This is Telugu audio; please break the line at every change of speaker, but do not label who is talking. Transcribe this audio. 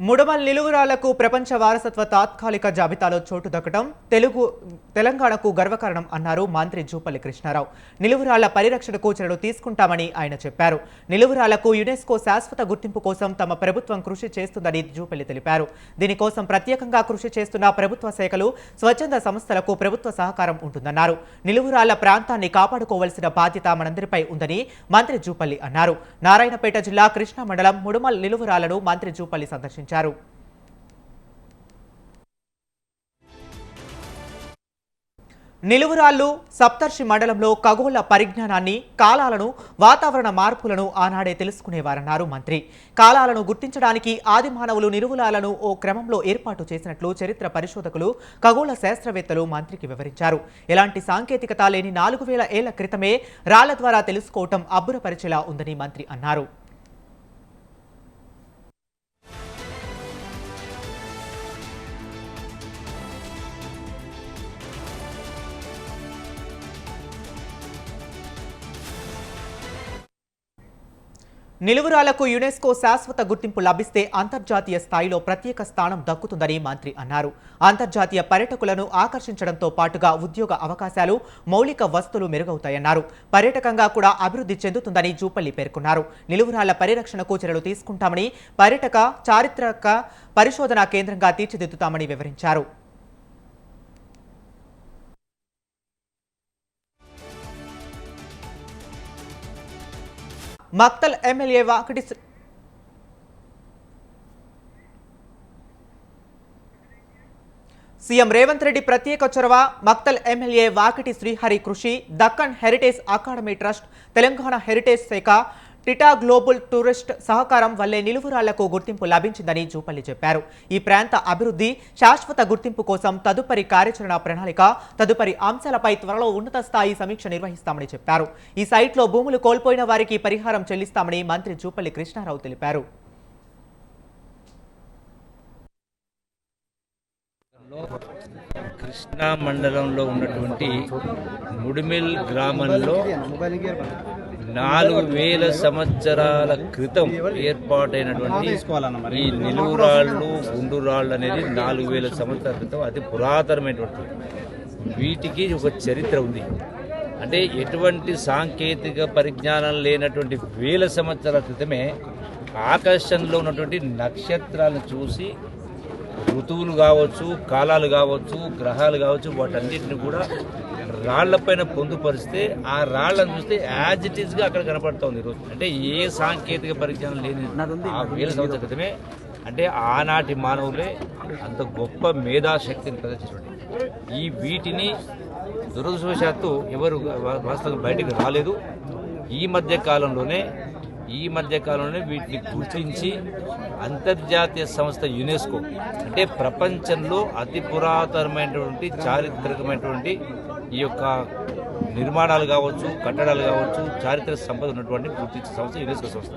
ముడమల్ నిలువురాళ్లకు ప్రపంచ వారసత్వ తాత్కాలిక జాబితాలో చోటు దక్కడం తెలంగాణకు గర్వకారణం అన్నారు మంత్రి జూపల్లి కృష్ణారావు. నిలువురాళ్ల పరిరక్షణకు చర్యలు తీసుకుంటామని ఆయన చెప్పారు. నిలువురాళ్లకు యునెస్కో శాశ్వత గుర్తింపు కోసం తమ ప్రభుత్వం కృషి చేస్తుందని జూపల్లి తెలిపారు. దీనికోసం ప్రత్యేకంగా కృషి చేస్తున్న ప్రభుత్వ శాఖలు, స్వచ్ఛంద సంస్థలకు ప్రభుత్వ సహకారం ఉంటుందన్నారు. నిలువురాళ్ల ప్రాంతాన్ని కాపాడుకోవాల్సిన బాధ్యత మనందరిపై ఉందని మంత్రి జూపల్లి అన్నారు. నారాయణపేట జిల్లా కృష్ణా మండలం ముడమల్ నిలువురాళ్లను మంత్రి జూపల్లి సందర్శించారు. నిలువురాళ్లు సప్తర్షి మండలంలో ఖగోళ పరిజ్ఞానాన్ని, కాలాలను, వాతావరణ మార్పులను ఆనాడే తెలుసుకునేవారన్నారు మంత్రి. కాలాలను గుర్తించడానికి ఆది మానవులు నిలువురాళ్లను ఓ క్రమంలో ఏర్పాటు చేసినట్లు చరిత్ర పరిశోధకులు, ఖగోళ శాస్త్రవేత్తలు మంత్రికి వివరించారు. ఎలాంటి సాంకేతికత లేని 4000 ఏళ్ల క్రితమే రాళ్ల ద్వారా తెలుసుకోవటం అబ్బురపరిచేలా ఉందని మంత్రి అన్నారు. నిలువురాళ్లకు యునెస్కో శాశ్వత గుర్తింపు లభిస్తే అంతర్జాతీయ స్థాయిలో ప్రత్యేక స్థానం దక్కుతుందని మంత్రి అన్నారు. అంతర్జాతీయ పర్యాటకులను ఆకర్షించడంతో పాటుగా ఉద్యోగ అవకాశాలు, మౌలిక వసతులు మెరుగవుతాయన్నారు. పర్యాటకంగా కూడా అభివృద్ధి చెందుతుందని జూపల్లి పేర్కొన్నారు. నిలువురాళ్ల పరిరక్షణకు చర్యలు తీసుకుంటామని, పర్యాటక చారిత్రక పరిశోధనా కేంద్రంగా తీర్చిదిద్దుతామని వివరించారు. మక్తల్ ఎమ్మెల్యే వాకిటి సీఎం రేవంత్ రెడ్డి ప్రత్యేక చొరవ, మక్తల్ ఎమ్మెల్యే వాకిటి శ్రీహరి కృషి, Deccan heritage academy trust, Telangana heritage శాఖ, టిటా గ్లోబల్ టూరిస్ట్ సహకారం వల్లే నిలువురాళ్లకు గుర్తింపు లభించిందని జూపల్లి చెప్పారు. ఈ ప్రాంత అభివృద్ధి, శాశ్వత గుర్తింపు కోసం తదుపరి కార్యాచరణ ప్రణాళిక, తదుపరి అంశాలపై త్వరలో ఉన్నత స్థాయి సమీక్ష నిర్వహిస్తామని చెప్పారు. ఈ సైట్లో భూములు కోల్పోయిన వారికి పరిహారం చెల్లిస్తామని మంత్రి జూపల్లి కృష్ణారావు తెలిపారు.
కృష్ణా మండలంలో ఉన్నటువంటి ముడిమిల్ గ్రామంలో 4000 సంవత్సరాల క్రితం ఏర్పాటైనటువంటి ఈ నిలువురాళ్ళు, గుండురాళ్ళు అనేది 4000 సంవత్సరాల క్రితం అతి పురాతనమైనటువంటి వీటికి ఒక చరిత్ర ఉంది. అంటే ఎటువంటి సాంకేతిక పరిజ్ఞానం లేనటువంటి 1000 సంవత్సరాల క్రితమే ఆకాశంలో ఉన్నటువంటి నక్షత్రాలను చూసి ఋతువులు కావచ్చు, కాలాలు కావచ్చు, గ్రహాలు కావచ్చు, వాటన్నిటిని కూడా రాళ్లపైన పొందుపరిస్తే ఆ రాళ్లను చూస్తే యాజ్ ఇట్ ఈస్గా అక్కడ కనపడుతుంది ఈరోజు. అంటే ఏ సాంకేతిక పరిజ్ఞానం లేని ఆ 1000 సంవత్సరాల క్రితమే, అంటే ఆనాటి మానవులే అంత గొప్ప మేధాశక్తిని ప్రదర్శించండి. ఈ వీటిని దురదృష్టవశాత్తు ఎవరు వాస్తవంగా బయటకు రాలేదు. ఈ మధ్య కాలంలోనే వీటిని గుర్తించి అంతర్జాతీయ సంస్థ యునెస్కో, అంటే ప్రపంచంలో అతి పురాతనమైనటువంటి చారిత్రకమైనటువంటి ఈ యొక్క నిర్మాణాలు కావచ్చు, కట్టడాలు కావచ్చు, చారిత్రక సంపద ఉన్నటువంటి గుర్తించే సంస్థ యునెస్కో సంస్థ.